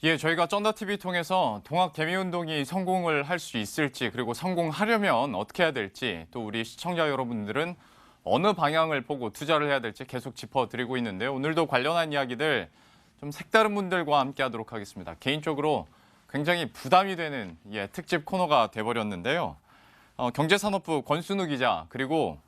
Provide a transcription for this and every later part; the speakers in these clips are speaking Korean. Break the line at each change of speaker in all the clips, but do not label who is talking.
예, 저희가 쩐다TV 통해서 동학개미운동이 성공을 할 수 있을지, 그리고 성공하려면 어떻게 해야 될지, 또 우리 시청자 여러분들은 어느 방향을 보고 투자를 해야 될지 계속 짚어드리고 있는데요. 오늘도 관련한 이야기들 좀 색다른 분들과 함께 하도록 하겠습니다. 개인적으로 굉장히 부담이 되는 특집 코너가 돼버렸는데요. 경제산업부 권순우 기자, 그리고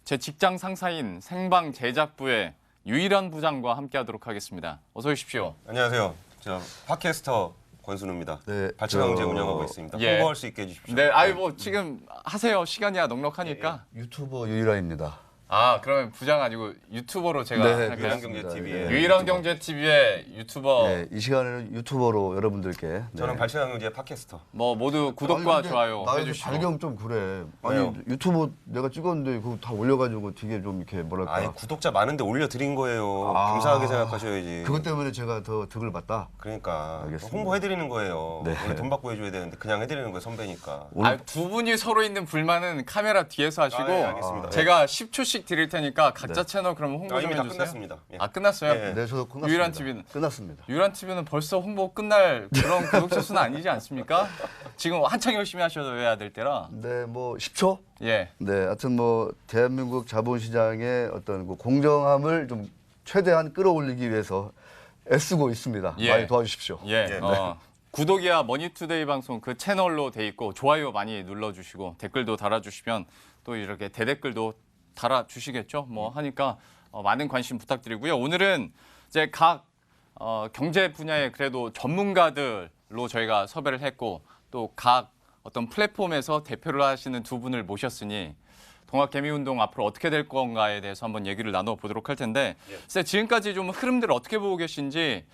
제 직장 상사인 생방제작부의 유일한 부장과 함께 하도록 하겠습니다. 어서 오십시오.
안녕하세요. 저 팟캐스터 권순우입니다.
네,
발치강제 운영하고 있습니다.
예.
홍보할 수 있게 해주십시오.
네, 지금 하세요. 시간이야 넉넉하니까.
유튜버 유일한입니다.
그러면 부장 아니고 유튜버로 제가
네,
할까요?
유일한경제TV의
유일한경제TV의 유튜버.
네, 이 시간에는 유튜버로 여러분들께
저는 발치강제 팟캐스터.
모두 구독과 좋아요
나
해주시고.
발경 좀 그래. 아니
왜요?
유튜브 내가 찍었는데 그거 다 올려가지고 되게 좀 이렇게 뭐랄까.
아니 구독자 많은데 올려드린 거예요. 감사하게 생각하셔야지.
그것 때문에 제가 더 득을 봤다.
그러니까
알겠습니다.
홍보해드리는 거예요.
네.
원래 돈 받고 해줘야 되는데 그냥 해드리는 거예요, 선배니까.
두 분이 서로 있는 불만은 카메라 뒤에서 하시고
예, 알겠습니다.
제가 10초씩 드릴 테니까 각자 채널 그러면 홍보 좀
이미 다
해주세요.
끝났습니다. 예.
끝났어요?
예.
네, 저도 끝났습니다.
유일한 TV는?
끝났습니다.
유일한 TV는 벌써 홍보 끝날 그런 구독자 수는 아니지 않습니까? 지금 한창 열심히 하셔야 될 때라.
네, 뭐 10초.
예.
네, 하여튼 뭐 대한민국 자본시장의 어떤 그 공정함을 좀 최대한 끌어올리기 위해서 애쓰고 있습니다.
예.
많이 도와주십시오.
예.
네.
구독이야 머니투데이 방송 그 채널로 돼 있고 좋아요 많이 눌러주시고 댓글도 달아주시면 또 이렇게 대댓글도 달아주시겠죠. 뭐 하니까 많은 관심 부탁드리고요. 오늘은 이제 각 경제 분야의 그래도 전문가들로 저희가 섭외를 했고 또 각 어떤 플랫폼에서 대표를 하시는 두 분을 모셨으니 동학개미운동 앞으로 어떻게 될 건가에 대해서 한번 얘기를 나눠보도록 할 텐데 지금까지 좀 흐름들을 어떻게 보고 계신지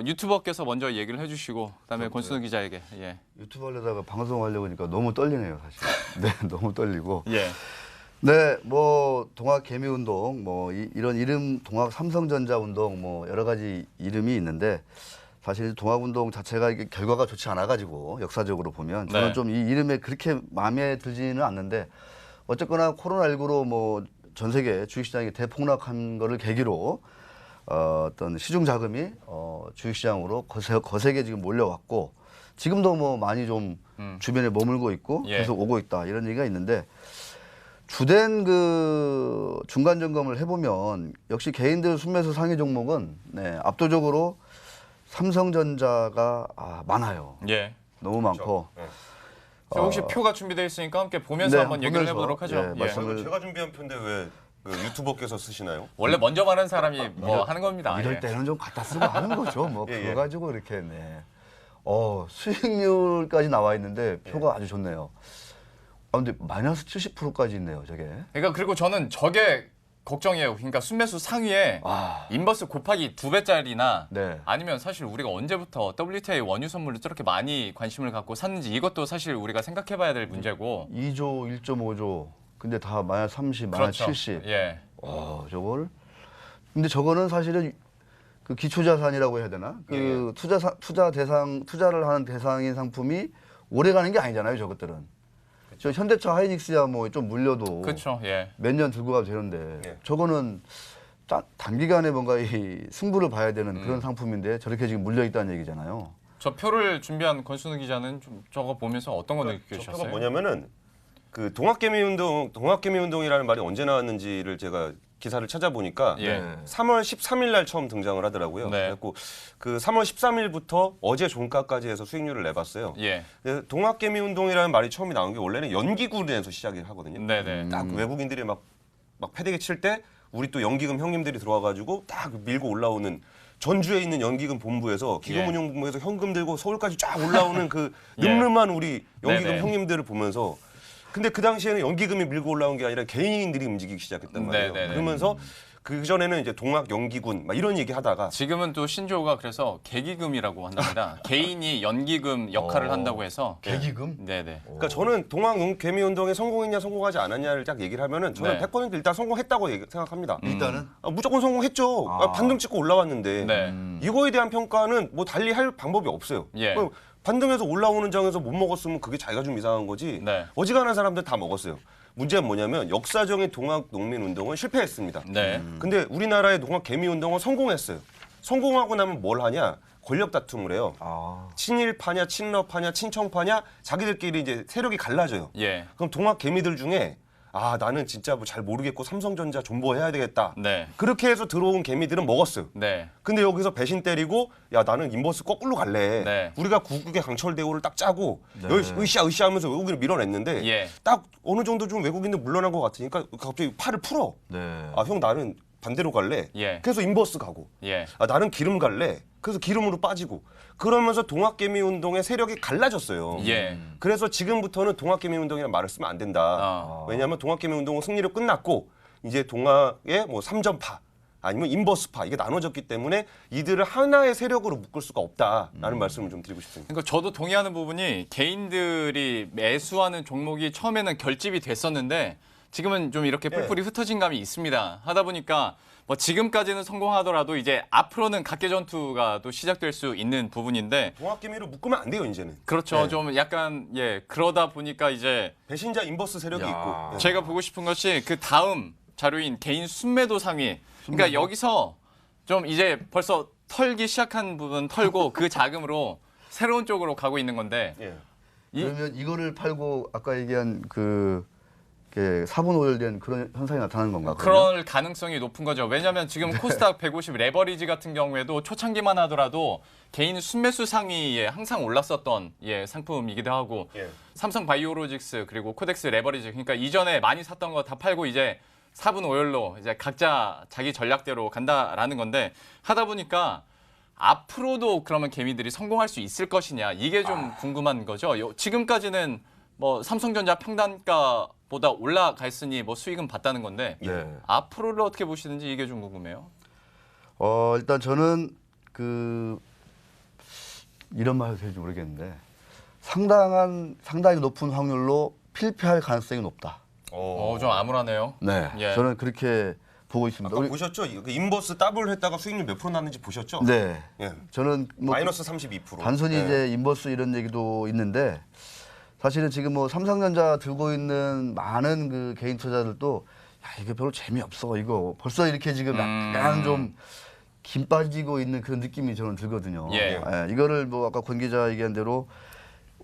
유튜버께서 먼저 얘기를 해주시고 그다음에 권순우 기자에게. 예.
유튜브 하려다가 방송하려고 하니까 너무 떨리네요, 사실. 네, 너무 떨리고.
예.
네, 뭐 동학개미운동, 뭐 이런 이름 동학 삼성전자운동, 뭐 여러 가지 이름이 있는데 사실 동학운동 자체가 이게 결과가 좋지 않아가지고 역사적으로 보면 저는
네.
좀 이 이름에 그렇게 마음에 들지는 않는데 어쨌거나 코로나19로 뭐 전 세계 주식시장이 대폭락한 거를 계기로 어떤 시중 자금이 주식시장으로 거세게 지금 몰려왔고 지금도 뭐 많이 좀 주변에 머물고 있고
예.
계속 오고 있다 이런 얘기가 있는데 주된 그 중간 점검을 해보면 역시 개인들 순매수 상위 종목은 네, 압도적으로 삼성전자가 많아요.
예.
너무 많고.
네.
혹시 표가 준비되어 있으니까 함께 보면서
네,
한번 얘기를
보면서,
해보도록 하죠.
예,
예.
말씀-
제가 준비한 표인데 왜 그 유튜버께서 쓰시나요?
원래 먼저 말하는 사람이 뭐 하는 겁니다.
이럴
예.
때는 좀 갖다 쓰고 하는 거죠. 뭐
예,
그거
예.
가지고 이렇게 네. 수익률까지 나와 있는데 표가 아주 좋네요. 근데 마이너스 70%까지 있네요, 저게.
그러니까 그리고 저는 저게 걱정이에요. 그러니까 순매수 상위에 인버스 곱하기 2배짜리나
네.
아니면 사실 우리가 언제부터 WTA 원유 선물로 저렇게 많이 관심을 갖고 샀는지 이것도 사실 우리가 생각해봐야 될 문제고.
2조, 1.5조. 근데 다 마이너스 30, 마이너스
그렇죠.
70.
예.
저걸. 근데 저거는 사실은 그 기초자산이라고 해야 되나? 그 투자를 하는 대상인 상품이 오래 가는 게 아니잖아요, 저것들은. 저 현대차 하이닉스야 뭐 좀 물려도
그렇죠. 예.
몇 년 들고 가도 되는데
예.
저거는 단기간에 뭔가 이 승부를 봐야 되는 그런 상품인데 저렇게 지금 물려 있다는 얘기잖아요.
저 표를 준비한 권순우 기자는 좀 저거 보면서 어떤 거
저
느끼셨어요?
표가 뭐냐면은 그 동학개미운동이라는 말이 언제 나왔는지를 제가 기사를 찾아보니까
예.
3월 13일 날 처음 등장을 하더라고요.
네.
그래갖고 그 3월 13일부터 어제 종가까지 해서 수익률을 내봤어요.
예.
동학개미운동이라는 말이 처음에 나온 게 원래는 연기군에서 시작이 하거든요.
네네.
딱 외국인들이 막 패대기 칠 때 우리 또 연기금 형님들이 들어와가지고 딱 밀고 올라오는 전주에 있는 연기금 본부에서 기금운용본부에서 현금 들고 서울까지 쫙 올라오는 그 늠름한 우리 연기금
네네.
형님들을 보면서 근데 그 당시에는 연기금이 밀고 올라온 게 아니라 개인들이 움직이기 시작했단 말이에요.
네네네.
그러면서 그 전에는 이제 동학 연기군 막 이런 얘기 하다가
지금은 또 신조어가 그래서 계기금이라고 한답니다. 개인이 연기금 역할을 한다고 해서.
계기금?
네네.
그러니까 저는 동학개미운동에 성공했냐 성공하지 않았냐를 딱 얘기를 하면은 저는
네.
100% 일단 성공했다고 생각합니다.
일단은
무조건 성공했죠. 반등 찍고 올라왔는데
네.
이거에 대한 평가는 뭐 달리 할 방법이 없어요.
예.
그럼 반등해서 올라오는 장에서 못 먹었으면 그게 자기가 좀 이상한 거지.
네.
어지간한 사람들 다 먹었어요. 문제는 뭐냐면 역사적인 동학농민운동은 실패했습니다.
네.
근데 우리나라의 동학개미운동은 성공했어요. 성공하고 나면 뭘 하냐? 권력 다툼을 해요.
아.
친일파냐, 친러파냐, 친청파냐 자기들끼리 이제 세력이 갈라져요.
예.
그럼 동학 개미들 중에 아 나는 진짜 뭐 잘 모르겠고 삼성전자 존버해야 되겠다.
네.
그렇게 해서 들어온 개미들은 먹었어요.
네.
근데 여기서 배신 때리고 야 나는 인버스 거꾸로 갈래.
네.
우리가 구국의 강철 대우를 딱 짜고 으쌰 하면서 외국인을 밀어냈는데
예.
딱 어느 정도 좀 외국인들 물러난 것 같으니까 갑자기 팔을 풀어.
네.
아 형 나는 반대로 갈래.
예.
그래서 인버스 가고.
예.
아 나는 기름 갈래. 그래서 기름으로 빠지고. 그러면서 동학개미 운동의 세력이 갈라졌어요.
예.
그래서 지금부터는 동학개미 운동이라는 말을 쓰면 안 된다.
아.
왜냐하면 동학개미 운동은 승리로 끝났고 이제 동학의 뭐 삼전파 아니면 인버스파 이게 나눠졌기 때문에 이들을 하나의 세력으로 묶을 수가 없다라는 말씀을 좀 드리고 싶습니다.
그러니까 저도 동의하는 부분이 개인들이 매수하는 종목이 처음에는 결집이 됐었는데 지금은 좀 이렇게 뿔뿔이 흩어진 감이 있습니다. 하다 보니까 뭐 지금까지는 성공하더라도 이제 앞으로는 각계 전투가 또 시작될 수 있는 부분인데
동학개미로 묶으면 안 돼요 이제는.
그렇죠.
네.
좀 약간 그러다 보니까 이제
배신자 인버스 세력이 있고. 네.
제가 보고 싶은 것이 그 다음 자료인 개인 순매도 상위. 그러니까 여기서 좀 이제 벌써 털기 시작한 부분 털고 그 자금으로 새로운 쪽으로 가고 있는 건데
예.
그러면 이거를 팔고 아까 얘기한 그 사분오열된 그런 현상이 나타나는 건가?
그럴 가능성이 높은 거죠. 왜냐하면 지금 코스닥 150 레버리지 같은 경우에도 초창기만 하더라도 개인 순매수 상위에 항상 올랐었던 상품이기도 하고
예.
삼성 바이오로직스 그리고 코덱스 레버리지 그러니까 이전에 많이 샀던 거 다 팔고 이제 4분 5열로 이제 각자 자기 전략대로 간다라는 건데 하다 보니까 앞으로도 그러면 개미들이 성공할 수 있을 것이냐 이게 좀 궁금한 거죠. 지금까지는 뭐 삼성전자 평단가보다 올라갔으니 뭐 수익은 봤다는 건데
네.
앞으로를 어떻게 보시는지 이게 좀 궁금해요.
일단 저는 이런 말 해도 될지 모르겠는데 상당히 높은 확률로 필패할 가능성이 높다.
좀 암울하네요.
네.
예.
저는 그렇게 보고 있습니다.
아까 보셨죠? 그 인버스 더블 했다가 수익률 몇 프로 났는지 보셨죠?
네.
예.
저는 뭐
마이너스 32%.
단순히
예.
이제 인버스 이런 얘기도 있는데 사실은 지금 뭐 삼성전자 들고 있는 많은 그 개인 투자들도 야 이거 별로 재미없어 이거 벌써 이렇게 지금 약간 좀 김 빠지고 있는 그런 느낌이 저는 들거든요.
예.
이거를 뭐 아까 권 기자 얘기한 대로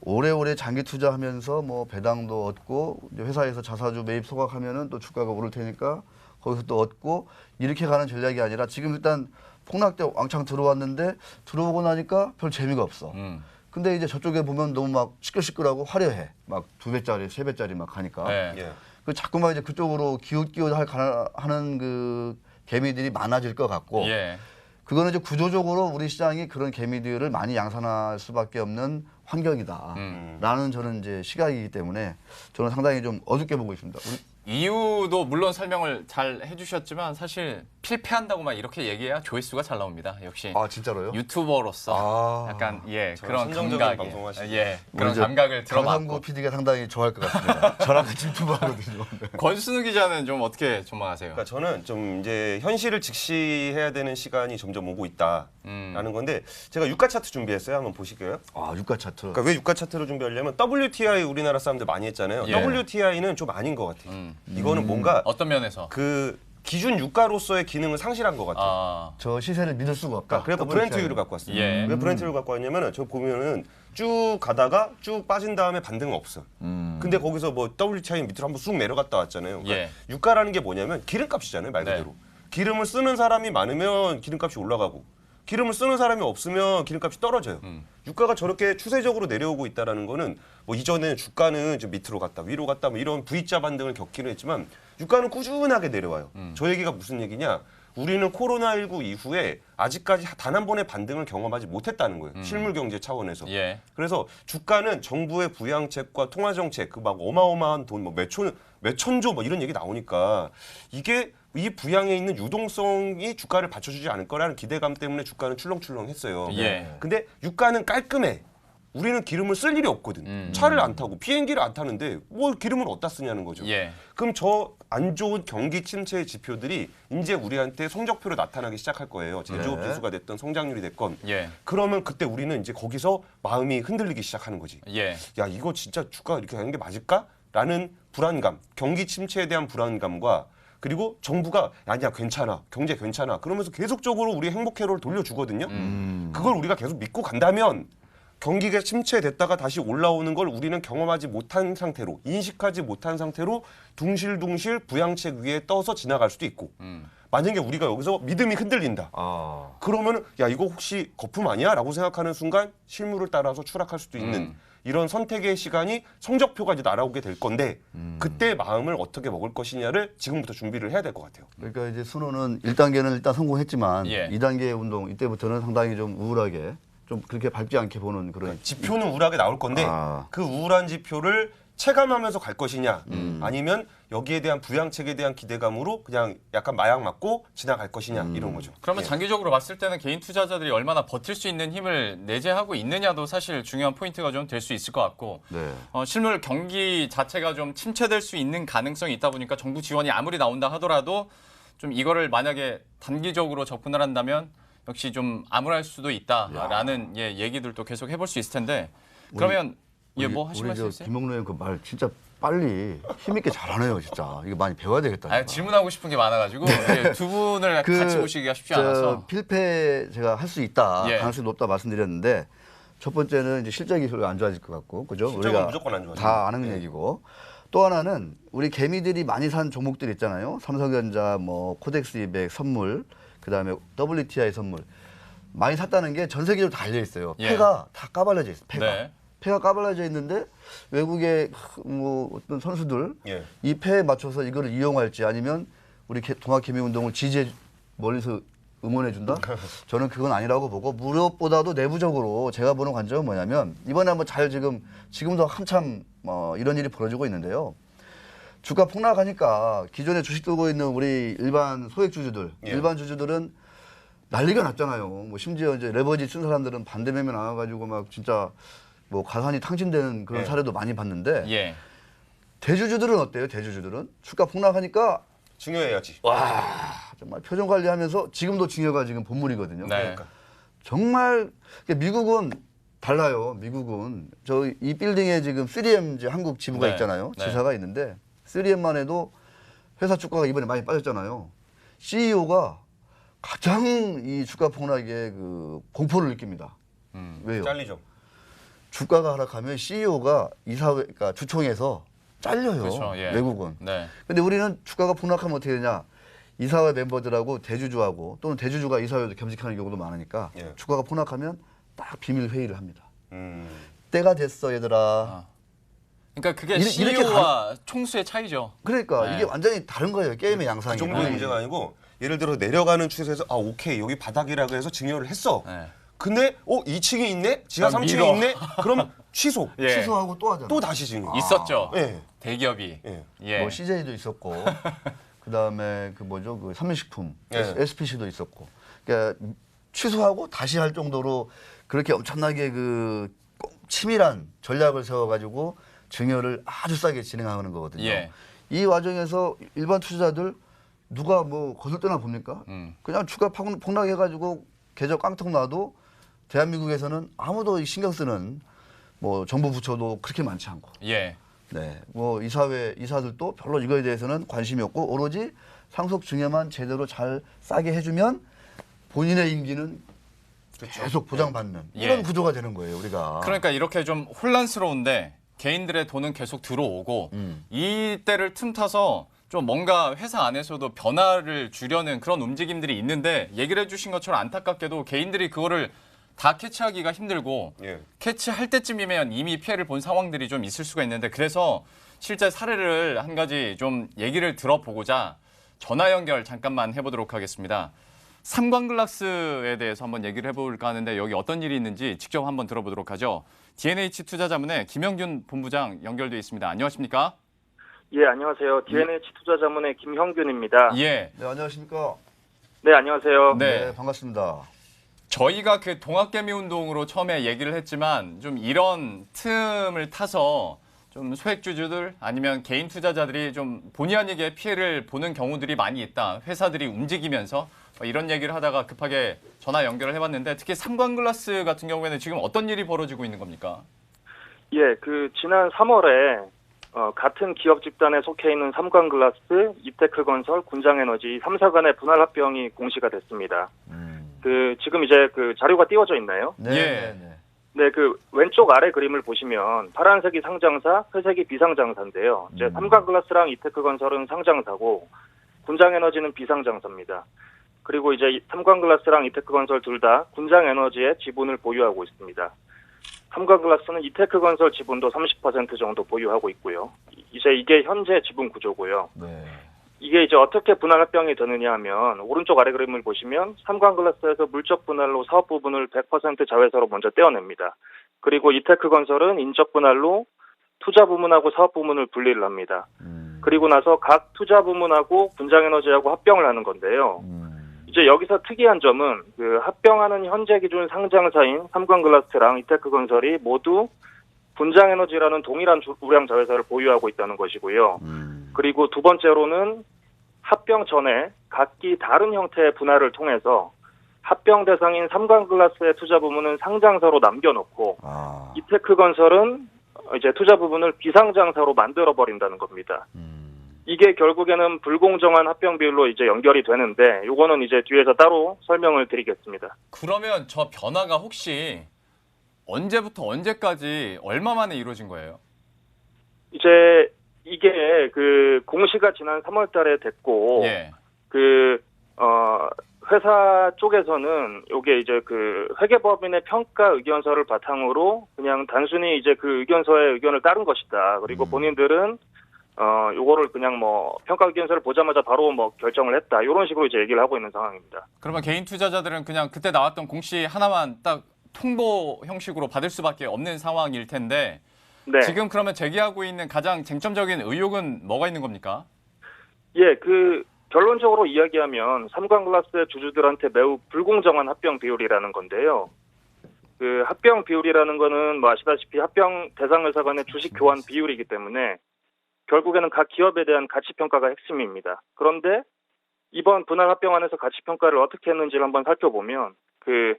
오래오래 장기 투자하면서 뭐 배당도 얻고 이제 회사에서 자사주 매입 소각하면은 또 주가가 오를 테니까 거기서 또 얻고 이렇게 가는 전략이 아니라 지금 일단 폭락 때 왕창 들어왔는데 들어오고 나니까 별 재미가 없어. 근데 이제 저쪽에 보면 너무 막 시끌시끌하고 화려해. 막 2배짜리, 3배짜리 막 하니까.
네.
예.
그 자꾸만 이제 그쪽으로 기웃기웃 하는 그 개미들이 많아질 것 같고.
예.
그거는 이제 구조적으로 우리 시장이 그런 개미들을 많이 양산할 수밖에 없는 환경이다라는 저는 이제 시각이기 때문에 저는 상당히 좀 어둡게 보고 있습니다.
이유도 물론 설명을 잘 해주셨지만 사실 필패한다고 막 이렇게 얘기해야 조회수가 잘 나옵니다. 역시
진짜로요?
유튜버로서 약간 그런
선정적인
감각이
방송하시죠.
그런 감각을 들어봤고
강상구 PD가 상당히 좋아할 것 같습니다. 저랑 같이 유튜브하거든요.
권순우 기자는 좀 어떻게 전망하세요?
그러니까 저는 좀 이제 현실을 직시해야 되는 시간이 점점 오고 있다라는 건데 제가 유가 차트 준비했어요. 한번 보실게요.
유가 차트.
그러니까 왜 유가 차트를 준비하려면 WTI 우리나라 사람들 많이 했잖아요.
예.
WTI는 좀 아닌 것 같아요. 이거는 뭔가
어떤 면에서?
그 기준 유가로서의 기능을 상실한 것 같아요.
아,
저 시세를 믿을 수가 없다.
그래서 브렌트유를 갖고 왔습니다.
예.
왜 브렌트유를 갖고 왔냐면은 저 보면은 쭉 가다가 쭉 빠진 다음에 반등은 없어. 근데 거기서 뭐 WTI 밑으로 한번 쑥 내려갔다 왔잖아요. 그러니까
예.
유가라는 게 뭐냐면 기름값이잖아요, 말 그대로. 기름을 쓰는 사람이 많으면 기름값이 올라가고 기름을 쓰는 사람이 없으면 기름값이 떨어져요. 유가가 저렇게 추세적으로 내려오고 있다라는 거는 뭐 이전에 주가는 좀 밑으로 갔다 위로 갔다 뭐 이런 V자 반등을 겪기는 했지만 유가는 꾸준하게 내려와요. 저 얘기가 무슨 얘기냐? 우리는 코로나19 이후에 아직까지 단 한 번의 반등을 경험하지 못했다는 거예요. 실물 경제 차원에서.
예.
그래서 주가는 정부의 부양책과 통화정책 그 막 어마어마한 돈 뭐 몇천조 뭐 이런 얘기 나오니까 이게 이 부양에 있는 유동성이 주가를 받쳐주지 않을 거라는 기대감 때문에 주가는 출렁출렁했어요.
예.
근데 유가는 깔끔해. 우리는 기름을 쓸 일이 없거든. 차를 안 타고 비행기를 안 타는데 뭘 기름을 어디다 쓰냐는 거죠.
예.
그럼 저 안 좋은 경기 침체의 지표들이 이제 우리한테 성적표로 나타나기 시작할 거예요. 제조업 지수가 됐던 성장률이 됐건.
예.
그러면 그때 우리는 이제 거기서 마음이 흔들리기 시작하는 거지.
예.
야 이거 진짜 주가 이렇게 가는 게 맞을까? 라는 불안감, 경기 침체에 대한 불안감과 그리고 정부가 아니야 괜찮아 경제 괜찮아 그러면서 계속적으로 우리 행복 회로를 돌려주거든요. 그걸 우리가 계속 믿고 간다면 경기가 침체됐다가 다시 올라오는 걸 우리는 경험하지 못한 상태로 인식하지 못한 상태로 둥실둥실 부양책 위에 떠서 지나갈 수도 있고 만약에 우리가 여기서 믿음이 흔들린다. 그러면 야 이거 혹시 거품 아니야? 라고 생각하는 순간 실물을 따라서 추락할 수도 있는 이런 선택의 시간이 성적표가 이제 날아오게 될 건데 그때 마음을 어떻게 먹을 것이냐를 지금부터 준비를 해야 될 것 같아요.
그러니까 이제 순호는 1단계는 일단 성공했지만
예.
2단계 운동 이때부터는 상당히 좀 우울하게 좀 그렇게 밝지 않게 보는 그런
지표는 우울하게 나올 건데 그 우울한 지표를 체감하면서 갈 것이냐 아니면 여기에 대한 부양책에 대한 기대감으로 그냥 약간 마약 맞고 지나갈 것이냐 이런 거죠.
그러면 장기적으로 봤을 때는 개인 투자자들이 얼마나 버틸 수 있는 힘을 내재하고 있느냐도 사실 중요한 포인트가 좀 될 수 있을 것 같고
네.
실물 경기 자체가 좀 침체될 수 있는 가능성이 있다 보니까 정부 지원이 아무리 나온다 하더라도 좀 이거를 만약에 단기적으로 접근을 한다면 역시 좀 암울할 수도 있다라는 얘기들도 계속 해볼 수 있을 텐데 그러면 뭐 하실 말씀 있어요?
김홍래 그 말 진짜 빨리 힘있게 잘하네요, 진짜. 이거 많이 배워야 되겠다.
아, 질문하고 싶은 게 많아가지고 두 분을 같이 모시기가 쉽지 않아서
필패 제가 할 수 있다,
예.
가능성이 높다 말씀드렸는데 첫 번째는 이제 실적이 별로 안 좋아질 것 같고, 그죠?
실적은
우리가
무조건 안 좋아지죠.
다 아는 얘기고. 또 하나는 우리 개미들이 많이 산 종목들 있잖아요. 삼성전자, 뭐 코덱스 200 선물, 그다음에 WTI 선물 많이 샀다는 게 전 세계적으로 다 알려 있어요.
예.
패가 다 까발려져 있어요. 패가.
네.
패가 까발려져 있는데 외국의 뭐 어떤 선수들
예.
이 패에 맞춰서 이거를 이용할지 아니면 우리 동학개미운동을 지지해 멀리서 응원해 준다? 저는 그건 아니라고 보고 무엇보다도 내부적으로 제가 보는 관점은 뭐냐면 이번에 한번 잘 지금도 한참 이런 일이 벌어지고 있는데요. 주가 폭락하니까 기존에 주식 들고 있는 우리 일반 소액주주들,
예.
일반 주주들은 난리가 났잖아요. 뭐 심지어 이제 레버리지 쓴 사람들은 반대 매매 나와가지고 막 진짜 뭐 가산이 탕진되는 그런
예.
사례도 많이 봤는데
예.
대주주들은 어때요? 대주주들은 주가 폭락하니까
중요해야지.
와 정말 표정 관리하면서 지금도 증여가 지금 본물이거든요.
네.
그러니까.
정말 미국은 달라요. 미국은 저 이 빌딩에 지금 3M 이제 한국 지부가
네.
있잖아요.
네.
지사가 있는데 3M만 해도 회사 주가가 이번에 많이 빠졌잖아요. CEO가 가장 이 주가 폭락에 그 공포를 느낍니다. 왜요?
잘리죠.
주가가 하락하면 CEO가 이사회, 그러니까 주총에서 잘려요.
그렇죠. 예.
외국은.
네.
근데 우리는 주가가 폭락하면 어떻게 되냐? 이사회 멤버들하고 대주주하고 또는 대주주가 이사회도 겸직하는 경우도 많으니까
예.
주가가 폭락하면 딱 비밀 회의를 합니다.
음.
때가 됐어, 얘들아.
그러니까 그게
이렇게
CEO와 총수의 차이죠.
그러니까
네.
이게 완전히 다른 거예요. 게임의 양상이.
그 정도의 문제가 아니고 예를 들어 내려가는 추세에서 아 오케이 여기 바닥이라고 해서 증여를 했어.
네.
근데 2층에 있네? 지하
그럼
3층에
밀어.
있네? 그럼 취소.
예.
취소하고 또 하잖아.
또 다시 증여.
있었죠.
예.
대기업이.
예.
예.
뭐 CJ도 있었고, 그다음에 그 뭐죠, 그 삼일식품,
예.
SPC도 있었고, 그러니까 취소하고 다시 할 정도로 그렇게 엄청나게 그 치밀한 전략을 세워가지고 증여를 아주 싸게 진행하는 거거든요.
예.
이 와중에서 일반 투자자들 누가 뭐 거슬떠나 봅니까? 그냥 주가 폭락해가지고 계좌 깡통 나도 대한민국에서는 아무도 신경 쓰는 뭐 정부 부처도 그렇게 많지 않고.
예.
네, 뭐 이사회 이사들도 별로 이거에 대해서는 관심이 없고 오로지 상속 증여만 제대로 잘 싸게 해주면 본인의 임기는 계속 보장받는
예.
이런 구조가 되는 거예요, 우리가.
그러니까 이렇게 좀 혼란스러운데 개인들의 돈은 계속 들어오고 이때를 틈타서 좀 뭔가 회사 안에서도 변화를 주려는 그런 움직임들이 있는데 얘기를 해주신 것처럼 안타깝게도 개인들이 그거를 다 캐치하기가 힘들고
예.
캐치할 때쯤이면 이미 피해를 본 상황들이 좀 있을 수가 있는데 그래서 실제 사례를 한 가지 좀 얘기를 들어보고자 전화 연결 잠깐만 해보도록 하겠습니다. 삼광글라스에 대해서 한번 얘기를 해볼까 하는데 여기 어떤 일이 있는지 직접 한번 들어보도록 하죠. DNH 투자자문의 김형균 본부장 연결돼 있습니다. 안녕하십니까?
예, 안녕하세요. DNH 투자자문의 김형균입니다.
예.
네, 안녕하십니까?
네, 안녕하세요.
네.
반갑습니다.
저희가 그 동학개미 운동으로 처음에 얘기를 했지만 좀 이런 틈을 타서 좀 소액주주들 아니면 개인 투자자들이 좀 본의 아니게 피해를 보는 경우들이 많이 있다. 회사들이 움직이면서 이런 얘기를 하다가 급하게 전화 연결을 해봤는데 특히 삼광글라스 같은 경우에는 지금 어떤 일이 벌어지고 있는 겁니까?
예, 지난 3월에 같은 기업 집단에 속해 있는 삼광글라스, 이테크건설, 군장에너지 3사 간의 분할 합병이 공시가 됐습니다. 지금 이제 그 자료가 띄워져 있나요?
네.
예.
네.
네, 그 왼쪽 아래 그림을 보시면 파란색이 상장사, 회색이 비상장사인데요. 이제 삼광글라스랑 이테크건설은 상장사고 군장에너지는 비상장사입니다. 그리고 이제 삼광글라스랑 이테크건설 둘 다 군장에너지의 지분을 보유하고 있습니다. 삼광글라스는 이테크건설 지분도 30% 정도 보유하고 있고요. 이제 이게 현재 지분 구조고요.
네.
이게 이제 어떻게 분할 합병이 되느냐 하면 오른쪽 아래 그림을 보시면 삼광글라스에서 물적 분할로 사업 부분을 100% 자회사로 먼저 떼어냅니다. 그리고 이테크건설은 인적 분할로 투자 부문하고 사업 부문을 분리를 합니다. 그리고 나서 각 투자 부문하고 군장에너지하고 합병을 하는 건데요. 이제 여기서 특이한 점은 그 합병하는 현재 기준 상장사인 삼광글라스랑 이테크건설이 모두 군장에너지라는 동일한 우량 자회사를 보유하고 있다는 것이고요. 그리고 두 번째로는 합병 전에 각기 다른 형태의 분할을 통해서 합병 대상인 삼광글라스의 투자 부문은 상장사로 남겨놓고 이테크건설은 이제 투자 부분을 비상장사로 만들어 버린다는 겁니다. 이게 결국에는 불공정한 합병 비율로 이제 연결이 되는데 요거는 이제 뒤에서 따로 설명을 드리겠습니다.
그러면 저 변화가 혹시 언제부터 언제까지 얼마 만에 이루어진 거예요?
이제 이게 그 공시가 지난 3월 달에 됐고
예.
회사 쪽에서는 요게 이제 그 회계법인의 평가 의견서를 바탕으로 그냥 단순히 이제 그 의견서의 의견을 따른 것이다. 그리고 본인들은 요거를 그냥 뭐 평가 의견서를 보자마자 바로 뭐 결정을 했다. 이런 식으로 이제 얘기를 하고 있는 상황입니다.
그러면 개인 투자자들은 그냥 그때 나왔던 공시 하나만 딱 통보 형식으로 받을 수밖에 없는 상황일 텐데
네.
지금 그러면 제기하고 있는 가장 쟁점적인 의혹은 뭐가 있는 겁니까?
예, 그 결론적으로 이야기하면 삼광글라스의 주주들한테 매우 불공정한 합병 비율이라는 건데요. 그 합병 비율이라는 거는 뭐 아시다시피 합병 대상 회사 간의 주식 교환 비율이기 때문에 결국에는 각 기업에 대한 가치 평가가 핵심입니다. 그런데 이번 분할 합병안에서 가치 평가를 어떻게 했는지를 한번 살펴보면 그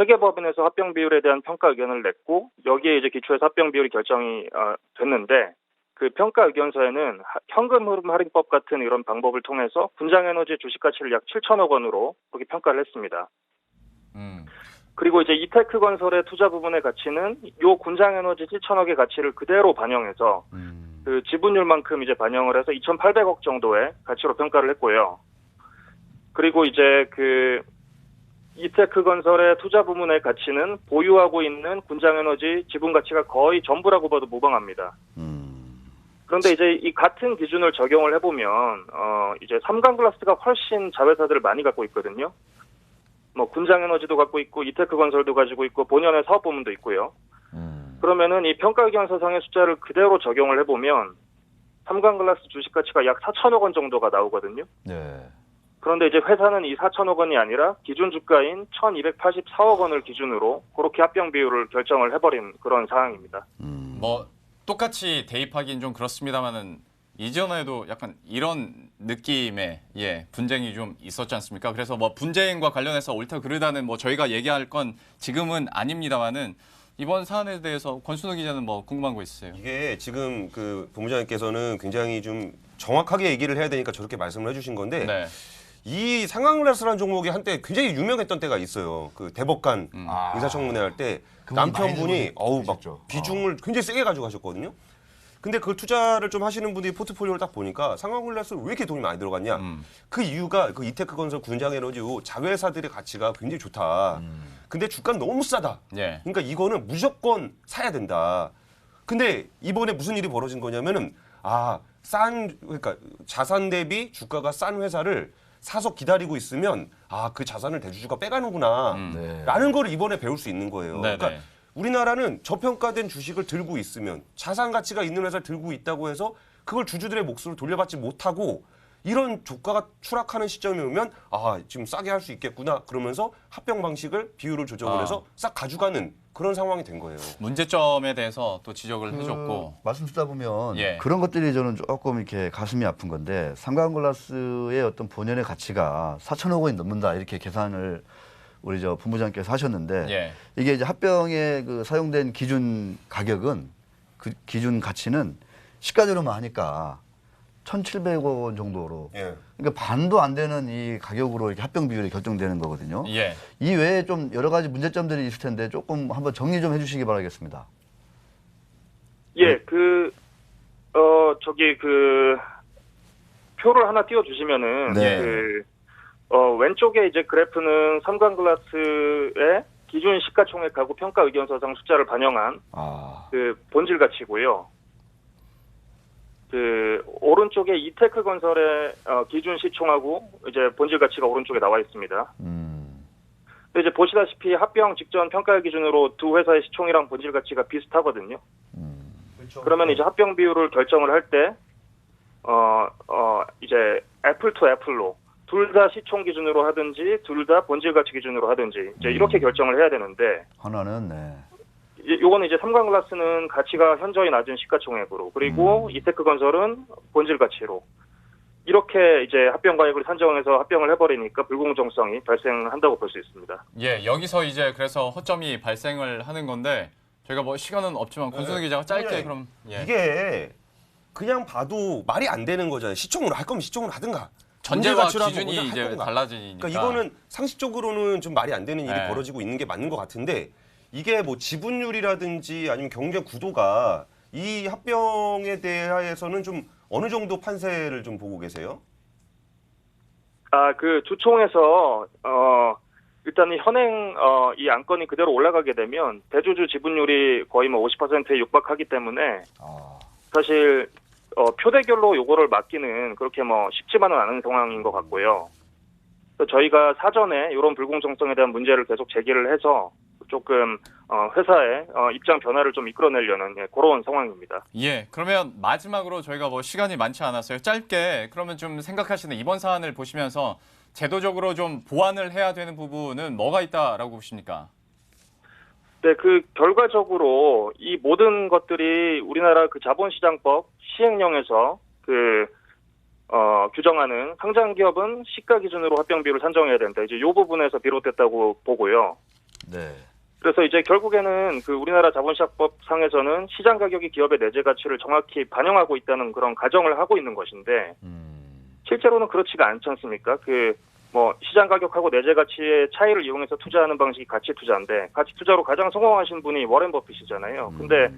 회계법인에서 합병 비율에 대한 평가 의견을 냈고 여기에 이제 기초해서 합병 비율이 결정이 됐는데 그 평가 의견서에는 현금 흐름 할인법 같은 이런 방법을 통해서 군장에너지 주식 가치를 약 7천억 원으로 그렇게 평가를 했습니다. 그리고 이제 이테크건설의 투자 부분의 가치는 요 군장에너지 7천억의 가치를 그대로 반영해서 그 지분율만큼 이제 반영을 해서 2,800억 정도의 가치로 평가를 했고요. 그리고 이제 그 이테크건설의 투자 부문의 가치는 보유하고 있는 군장에너지 지분 가치가 거의 전부라고 봐도 무방합니다. 그런데 이제 이 같은 기준을 적용을 해보면 이제 삼광글라스가 훨씬 자회사들을 많이 갖고 있거든요. 뭐 군장에너지도 갖고 있고 이테크건설도 가지고 있고 본연의 사업 부문도 있고요. 그러면은 이 평가 의견서상의 숫자를 그대로 적용을 해보면 삼광글라스 주식 가치가 약 4천억 원 정도가 나오거든요.
네.
그런데 이제 회사는 이 4천억 원이 아니라 기준 주가인 1,284억 원을 기준으로 그렇게 합병 비율을 결정을 해버린 그런 상황입니다.
뭐 똑같이 대입하기는 좀 그렇습니다만은 이전에도 약간 이런 느낌의 분쟁이 좀 있었지 않습니까? 그래서 뭐 분쟁과 관련해서 옳다 그르다는 뭐 저희가 얘기할 건 지금은 아닙니다만은 이번 사안에 대해서 권순우 기자는 뭐 궁금한 거 있으세요?
이게 지금 그 본부장님께서는 굉장히 좀 정확하게 얘기를 해야 되니까 저렇게 말씀을 해주신 건데
네.
이 삼광글라스라는 종목이 한때 굉장히 유명했던 때가 있어요. 그 대법관 인사청문회 할 때
그분이 많이
남편분이 막
들어오셨죠.
비중을 굉장히 세게 가지고 가셨거든요. 근데 그 투자를 좀 하시는 분들이 포트폴리오를 딱 보니까 삼광글라스 왜 이렇게 돈이 많이 들어갔냐? 그 이유가 그 이테크건설, 군장에너지 자회사들의 가치가 굉장히 좋다. 근데 주가는 너무 싸다.
예.
그러니까 이거는 무조건 사야 된다. 근데 이번에 무슨 일이 벌어진 거냐면은 그러니까 자산 대비 주가가 싼 회사를 사서 기다리고 있으면 그 자산을 대주주가 빼가는구나 라는 걸 이번에 배울 수 있는 거예요.
네네.
그러니까 우리나라는 저평가된 주식을 들고 있으면 자산 가치가 있는 회사를 들고 있다고 해서 그걸 주주들의 몫으로 돌려받지 못하고 이런 주가가 추락하는 시점이 오면 지금 싸게 할 수 있겠구나 그러면서 합병 방식을 비율을 조정을 해서 싹 가져가는 그런 상황이 된 거예요.
문제점에 대해서 또 지적을 해줬고
말씀 듣다 보면
예.
그런 것들이 저는 조금 이렇게 가슴이 아픈 건데 삼광글라스의 어떤 본연의 가치가 4천억 원이 넘는다 이렇게 계산을 우리 저 본부장께서 하셨는데
예.
이게 이제 합병에 그 사용된 기준 가격은 그 기준 가치는 시가전으로만 하니까 1,700억 원 정도로.
예.
그러니까 반도 안 되는 이 가격으로 이렇게 합병 비율이 결정되는 거거든요.
예.
이 외에 좀 여러 가지 문제점들이 있을 텐데 조금 한번 정리 좀 해주시기 바라겠습니다.
예, 표를 하나 띄워주시면은,
네.
왼쪽에 이제 그래프는 삼광글라스의 기준 시가총액하고 평가 의견서상 숫자를 반영한 그 본질 가치고요. 그 오른쪽에 이테크 건설의 기준 시총하고 이제 본질 가치가 오른쪽에 나와 있습니다. 근데 이제 보시다시피 합병 직전 평가 기준으로 두 회사의 시총이랑 본질 가치가 비슷하거든요. 그러면 이제 합병 비율을 결정을 할 때 이제 애플 투 애플로 둘 다 시총 기준으로 하든지 둘 다 본질 가치 기준으로 하든지 이제 이렇게 결정을 해야 되는데
하나는 네.
요거는 이제 삼광글라스는 가치가 현저히 낮은 시가총액으로 그리고 이테크 건설은 본질 가치로 이렇게 이제 합병 가액을 산정해서 합병을 해버리니까 불공정성이 발생한다고 볼 수 있습니다.
예, 여기서 이제 그래서 허점이 발생을 하는 건데 저희가 뭐 시간은 없지만 권순우 기자가 짧게 그럼
이게 그냥 봐도 말이 안 되는 거잖아요. 시총으로 할 거면 시총으로 하든가.
전제와
문제가치로 하면
기준이
할
이제
거든가.
달라지니까.
그러니까 이거는 상식적으로는 좀 말이 안 되는 일이
네.
벌어지고 있는 게 맞는 것 같은데 이게 뭐 지분율이라든지 아니면 경제 구도가 이 합병에 대해서는 좀 어느 정도 판세를 좀 보고 계세요?
그 주총에서 일단 현행 이 안건이 그대로 올라가게 되면 대주주 지분율이 거의 뭐 50%에 육박하기 때문에 사실 표대결로 요거를 막기는 그렇게 뭐 쉽지만은 않은 상황인 것 같고요. 그래서 저희가 사전에 이런 불공정성에 대한 문제를 계속 제기를 해서 조금 회사의 입장 변화를 좀 이끌어내려는 그런 상황입니다.
예, 그러면 마지막으로 저희가 뭐 시간이 많지 않았어요. 짧게 그러면 좀 생각하시는 이번 사안을 보시면서 제도적으로 좀 보완을 해야 되는 부분은 뭐가 있다라고 보십니까?
네, 그 결과적으로 이 모든 것들이 우리나라 그 자본시장법 시행령에서 규정하는 상장 기업은 시가 기준으로 합병 비율을 산정해야 된다. 이제 이 부분에서 비롯됐다고 보고요.
네.
그래서 이제 결국에는 그 우리나라 자본시장법 상에서는 시장 가격이 기업의 내재 가치를 정확히 반영하고 있다는 그런 가정을 하고 있는 것인데 실제로는 그렇지가 않지 않습니까? 시장 가격하고 내재 가치의 차이를 이용해서 투자하는 방식이 가치 투자인데 가치 투자로 가장 성공하신 분이 워렌 버핏이잖아요. 근데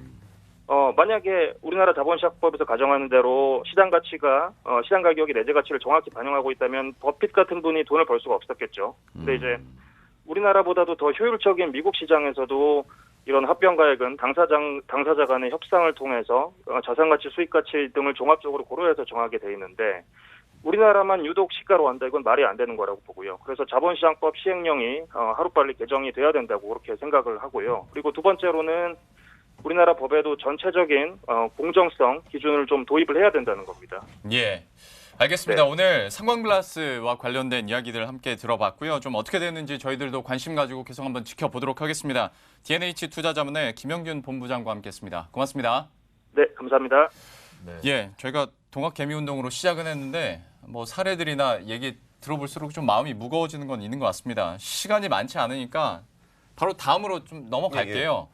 만약에 우리나라 자본시장법에서 가정하는 대로 시장 가격이 내재 가치를 정확히 반영하고 있다면 버핏 같은 분이 돈을 벌 수가 없었겠죠. 근데 이제 우리나라보다도 더 효율적인 미국 시장에서도 이런 합병 가액은 당사자 간의 협상을 통해서 자산가치, 수익가치 등을 종합적으로 고려해서 정하게 돼 있는데 우리나라만 유독 시가로 한다 이건 말이 안 되는 거라고 보고요. 그래서 자본시장법 시행령이 하루빨리 개정이 돼야 된다고 그렇게 생각을 하고요. 그리고 두 번째로는 우리나라 법에도 전체적인 공정성 기준을 좀 도입을 해야 된다는 겁니다.
예. 알겠습니다.
네.
오늘 삼광글라스와 관련된 이야기들 함께 들어봤고요. 좀 어떻게 되는지 저희들도 관심 가지고 계속 한번 지켜보도록 하겠습니다. D&H 투자자문의 김영균 본부장과 함께했습니다. 고맙습니다.
네, 감사합니다.
예, 저희가 동학개미운동으로 시작은 했는데 뭐 사례들이나 얘기 들어볼수록 좀 마음이 무거워지는 건 있는 것 같습니다. 시간이 많지 않으니까 바로 다음으로 좀 넘어갈게요.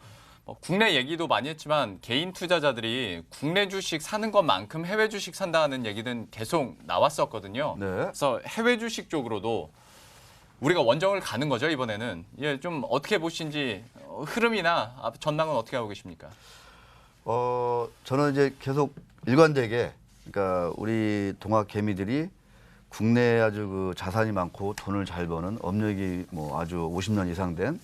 국내 얘기도 많이 했지만 개인 투자자들이 국내 주식 사는 것만큼 해외 주식 산다는 얘기는 계속 나왔었거든요.
네.
그래서 해외 주식 쪽으로도 우리가 원정을 가는 거죠, 이번에는. 예, 좀 어떻게 보신지 흐름이나 전망은 어떻게 하고 계십니까?
저는 이제 계속 일관되게 그러니까 우리 동학 개미들이 국내에 아주 그 자산이 많고 돈을 잘 버는 업력이 뭐 아주 50년 이상 된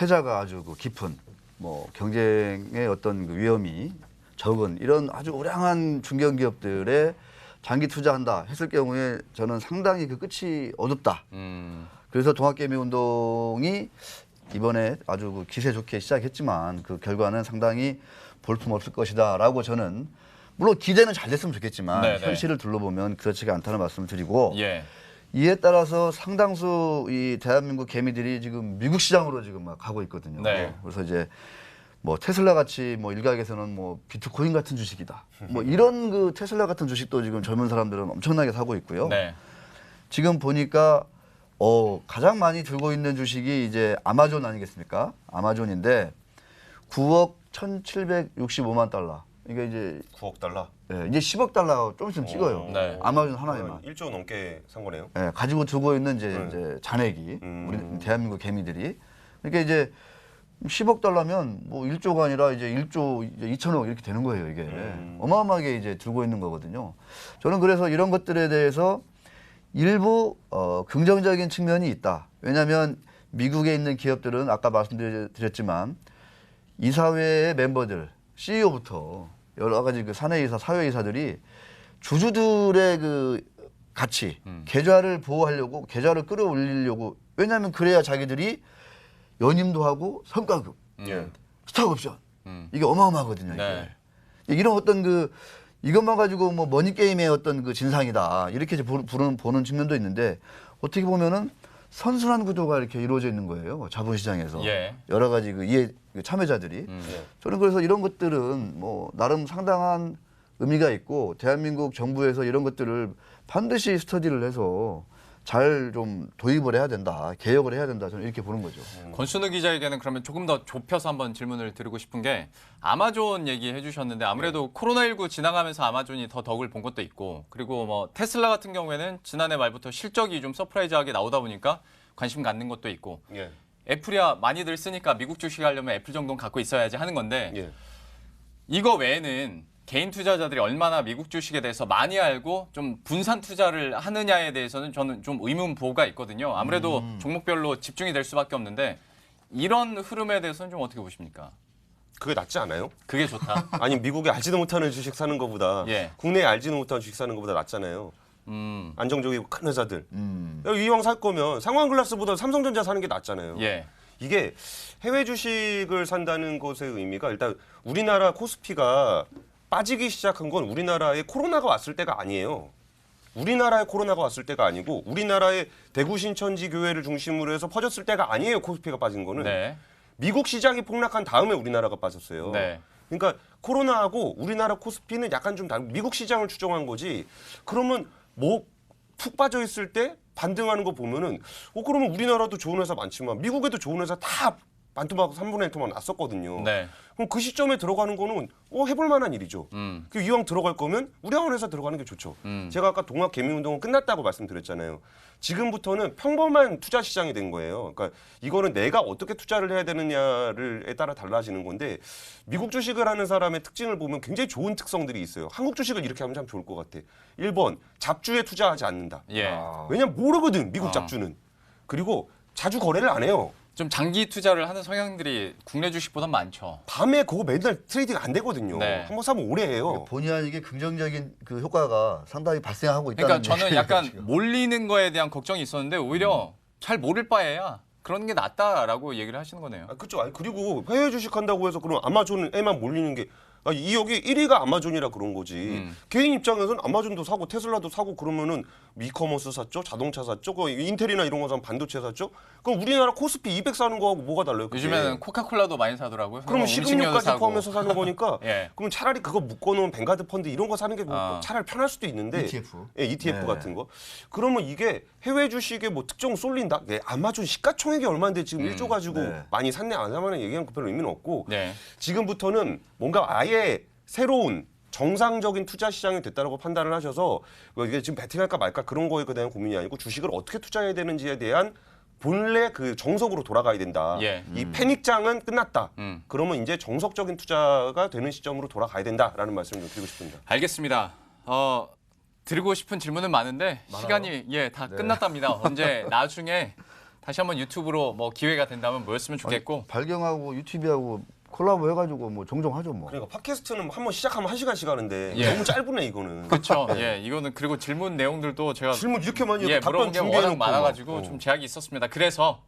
해자가 아주 그 깊은 뭐 경쟁의 어떤 그 위험이 적은 이런 아주 우량한 중견기업들에 장기 투자한다 했을 경우에 저는 상당히 그 끝이 어둡다. 그래서 동학개미운동이 이번에 아주 그 기세 좋게 시작했지만 그 결과는 상당히 볼품없을 것이다라고 저는 물론 기대는 잘 됐으면 좋겠지만
네네.
현실을 둘러보면 그렇지가 않다는 말씀을 드리고
예.
이에 따라서 상당수 이 대한민국 개미들이 지금 미국 시장으로 지금 막 가고 있거든요.
네.
그래서 이제 뭐 테슬라 같이 뭐 일각에서는 뭐 비트코인 같은 주식이다. 뭐 이런 그 테슬라 같은 주식도 지금 젊은 사람들은 엄청나게 사고 있고요.
네.
지금 보니까 가장 많이 들고 있는 주식이 이제 아마존 아니겠습니까? 아마존인데 9억 1,765만 달러. 이게 이제
9억 달러.
이제 10억 달러 좀 있으면 찍어요.
네.
아마존 하나에만.
1조 넘게 산 거네요.
가지고 두고 있는 이제 잔액이 우리 대한민국 개미들이 그러니까 이제 10억 달러면 뭐 1조가 아니라 이제 1조 이제 2천억 이렇게 되는 거예요, 이게. 어마어마하게 이제 들고 있는 거거든요. 저는 그래서 이런 것들에 대해서 일부 긍정적인 측면이 있다. 왜냐하면 미국에 있는 기업들은 아까 말씀드렸지만 이사회의 멤버들, CEO부터 여러 가지 그 사내이사, 사회이사들이 주주들의 그 가치, 계좌를 보호하려고, 계좌를 끌어올리려고. 왜냐하면 그래야 자기들이 연임도 하고 성과급, 스톡옵션 이게 어마어마하거든요. 이게.
네.
이런 어떤 그 이것만 가지고 뭐 머니 게임의 어떤 그 진상이다 이렇게 이제 보는 측면도 있는데 어떻게 보면은 선순환 구도가 이렇게 이루어져 있는 거예요. 자본시장에서
예.
여러 가지 그 참여자들이 저는 그래서 이런 것들은 뭐 나름 상당한 의미가 있고 대한민국 정부에서 이런 것들을 반드시 스터디를 해서 잘 좀 도입을 해야 된다, 개혁을 해야 된다. 저는 이렇게 보는 거죠.
권순우 기자에게는 그러면 조금 더 좁혀서 한번 질문을 드리고 싶은 게 아마존 얘기해 주셨는데 아무래도 코로나19 지나가면서 아마존이 더 덕을 본 것도 있고 그리고 뭐 테슬라 같은 경우에는 지난해 말부터 실적이 좀 서프라이즈하게 나오다 보니까 관심 갖는 것도 있고
예.
애플이야 많이들 쓰니까 미국 주식 하려면 애플 정도는 갖고 있어야지 하는 건데
예.
이거 외에는 개인 투자자들이 얼마나 미국 주식에 대해서 많이 알고 좀 분산 투자를 하느냐에 대해서는 저는 좀 의문보가 있거든요. 아무래도 종목별로 집중이 될 수밖에 없는데 이런 흐름에 대해서는 좀 어떻게 보십니까?
그게 낫지 않아요?
그게 좋다.
아니 미국에 알지도 못하는 주식 사는 것보다
예.
국내에 알지도 못하는 주식 사는 것보다 낫잖아요. 안정적이고 큰 회사들. 이왕 살 거면 상황글라스보다 삼성전자 사는 게 낫잖아요.
예.
이게 해외 주식을 산다는 것의 의미가 일단 우리나라 코스피가 빠지기 시작한 건 우리나라에 코로나가 왔을 때가 아니에요. 우리나라에 코로나가 왔을 때가 아니고 우리나라의 대구 신천지 교회를 중심으로 해서 퍼졌을 때가 아니에요. 코스피가 빠진 거는.
네.
미국 시장이 폭락한 다음에 우리나라가 빠졌어요.
네.
그러니까 코로나하고 우리나라 코스피는 약간 좀 다른 미국 시장을 추정한 거지. 그러면 뭐 푹 빠져 있을 때 반등하는 거 보면은 그러면 우리나라도 좋은 회사 많지만 미국에도 좋은 회사 다 반토막 3분의 1토막 났었거든요.
네.
그럼 그 시점에 들어가는 거는 해볼 만한 일이죠. 그 이왕 들어갈 거면 우량한 회사 들어가는 게 좋죠. 제가 아까 동학 개미운동은 끝났다고 말씀드렸잖아요. 지금부터는 평범한 투자 시장이 된 거예요. 그러니까 이거는 내가 어떻게 투자를 해야 되느냐에 따라 달라지는 건데 미국 주식을 하는 사람의 특징을 보면 굉장히 좋은 특성들이 있어요. 한국 주식을 이렇게 하면 참 좋을 것 같아. 1번, 잡주에 투자하지 않는다.
예.
왜냐면 모르거든, 미국 잡주는. 그리고 자주 거래를 안 해요.
좀 장기 투자를 하는 성향들이 국내 주식보다 많죠.
밤에 그거 맨날 트레이딩 안 되거든요.
네.
한번 사면 오래 해요.
본의 아니게 긍정적인 그 효과가 상당히 발생하고 있다는
그러니까 저는
얘기예요,
약간
지금.
몰리는 거에 대한 걱정이 있었는데 오히려 잘 모를 바에야 그런 게 낫다라고 얘기를 하시는 거네요.
그렇죠. 아니, 그리고 해외 주식 한다고 해서 그럼 아마존에만 몰리는 게 이 여기 1위가 아마존이라 그런 거지. 개인 입장에서는 아마존도 사고 테슬라도 사고 그러면은 이커머스 샀죠, 자동차 샀죠, 그 인텔이나 이런 거 사면 반도체 샀죠. 그럼 우리나라 코스피 200 사는 거하고 뭐가 달라요? 그게?
요즘에는 코카콜라도 많이 사더라고요.
그러면
음식료도
식음료까지
사고.
포함해서 사는 거니까.
예.
그럼 차라리 그거 묶어놓은 뱅가드 펀드 이런 거 사는 게
아.
차라리 편할 수도 있는데.
ETF.
예, ETF
네.
같은 거. 그러면 이게 해외 주식에 뭐 특정 쏠린다. 네, 아마존 시가총액이 얼마인데 지금 1조 가지고
네.
많이 샀네 안 사면 얘기하는 거 별로 의미는 없고.
네.
지금부터는 뭔가 아예 새로운 정상적인 투자 시장이 됐다라고 판단을 하셔서 이게 지금 베팅할까 말까 그런 거에 대한 고민이 아니고 주식을 어떻게 투자해야 되는지에 대한 본래 그 정석으로 돌아가야 된다.
예.
이 패닉장은 끝났다.
음.
그러면 이제 정석적인 투자가 되는 시점으로 돌아가야 된다라는 말씀을 좀 드리고 싶습니다.
알겠습니다. 드리고 싶은 질문은 많은데 시간이 다 끝났답니다. 언제 나중에 다시 한번 유튜브로 뭐 기회가 된다면 모였으면 좋겠고.
발경하고 유튜브하고 콜라보 해가지고 뭐 종종 하죠 뭐.
그러니까 팟캐스트는 한번 시작하면 1시간씩 하는데
예.
너무 짧으네 이거는.
그렇죠. 예, 이거는 그리고 질문 내용들도 제가
질문 이렇게 많이
물어본
답변
게 워낙
준비해놓고
많아가지고
막.
좀 제약이 있었습니다. 그래서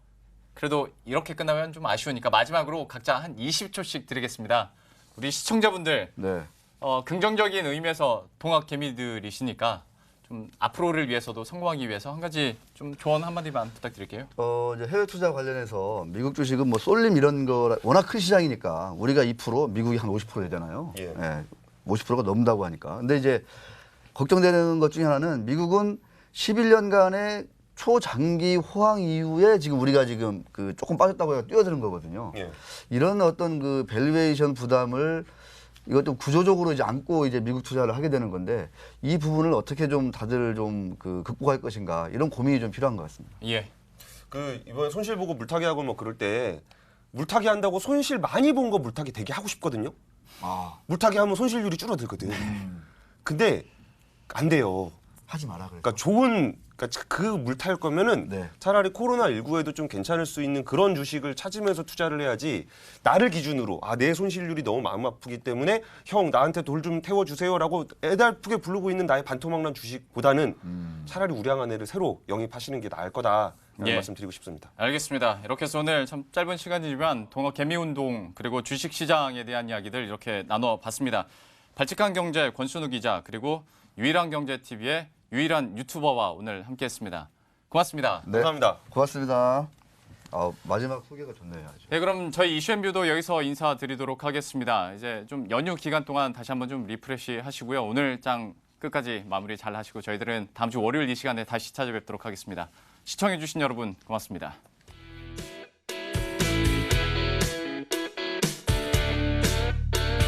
그래도 이렇게 끝나면 좀 아쉬우니까 마지막으로 각자 한 20초씩 드리겠습니다. 우리 시청자분들
네.
긍정적인 의미에서 동학 개미들이시니까 좀 앞으로를 위해서도 성공하기 위해서 한 가지 좀 조언 한마디만 부탁드릴게요.
이제 해외 투자 관련해서 미국 주식은 뭐 쏠림 이런 거 워낙 큰 시장이니까 우리가 2%, 미국이 한 50% 되잖아요.
예.
50%가 넘는다고 하니까. 근데 이제 걱정되는 것 중에 하나는 미국은 11년간의 초장기 호황 이후에 지금 우리가 지금 그 조금 빠졌다고 해서 뛰어드는 거거든요.
예.
이런 어떤 그 밸류에이션 부담을 이것도 구조적으로 이제 안고 이제 미국 투자를 하게 되는 건데 이 부분을 어떻게 좀 다들 좀 그 극복할 것인가 이런 고민이 좀 필요한 것 같습니다.
예.
그 이번에 손실 보고 물타기 하고 뭐 그럴 때 물타기 한다고 손실 많이 본 거 물타기 되게 하고 싶거든요. 물타기 하면 손실률이 줄어들거든. 근데 안 돼요.
하지 마라 그래.
그러니까 좋은 그러니까 그 물 탈 거면은
네.
차라리 코로나19에도 좀 괜찮을 수 있는 그런 주식을 찾으면서 투자를 해야지 나를 기준으로 내 손실률이 너무 마음 아프기 때문에 형 나한테 돌 좀 태워주세요라고 애달프게 부르고 있는 나의 반토막난 주식보다는 차라리 우량한 애를 새로 영입하시는 게 나을 거다라는
예.
말씀 드리고 싶습니다.
알겠습니다. 이렇게 해서 오늘 참 짧은 시간이지만 동업 개미운동 그리고 주식시장에 대한 이야기들 이렇게 나눠봤습니다. 발칙한 경제 권순우 기자 그리고 유일한 경제TV의 유일한 유튜버와 오늘 함께했습니다. 고맙습니다.
네.
감사합니다.
고맙습니다. 마지막 소개가 좋네요. 아주.
네, 그럼 저희 이슈앤뷰도 여기서 인사드리도록 하겠습니다. 이제 좀 연휴 기간 동안 다시 한번 좀 리프레시 하시고요. 오늘 장 끝까지 마무리 잘 하시고 저희들은 다음 주 월요일 이 시간에 다시 찾아뵙도록 하겠습니다. 시청해주신 여러분 고맙습니다.